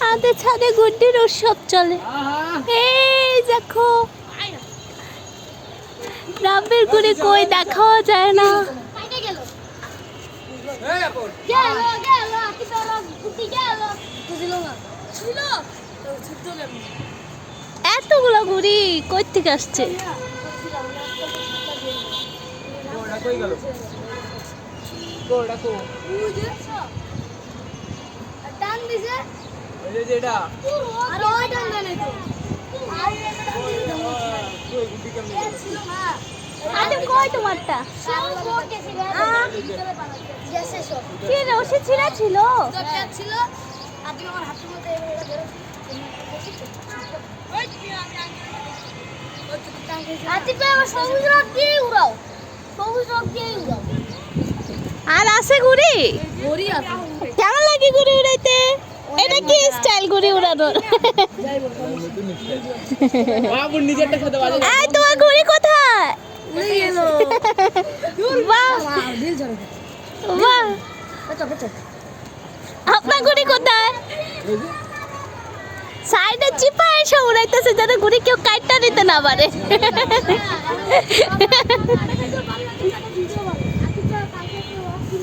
আমাদের ছাদে গুড্ডির উৎসব চলে। এই দেখো রাব্বির গুড়ি কই দেখাও যায় না। এতগুলো গুড়ি কই থেকে আসছে? কই তোমারটা কি রশি ছিঁড়া ছিল? আর আছে ঘুড়ি? কেমন লাগে ঘুড়ি উড়াইতে? এটা কি স্টাইল ঘুড়ি উড়ানোর? তোমার ঘুড়ি কোথায়? আপনার ঘুড়ি কোথায়? সাইডে চিপা এসে উড়াইতেছে যাতে ঘুড়ি কেউ কাটটা নিতে না পারে।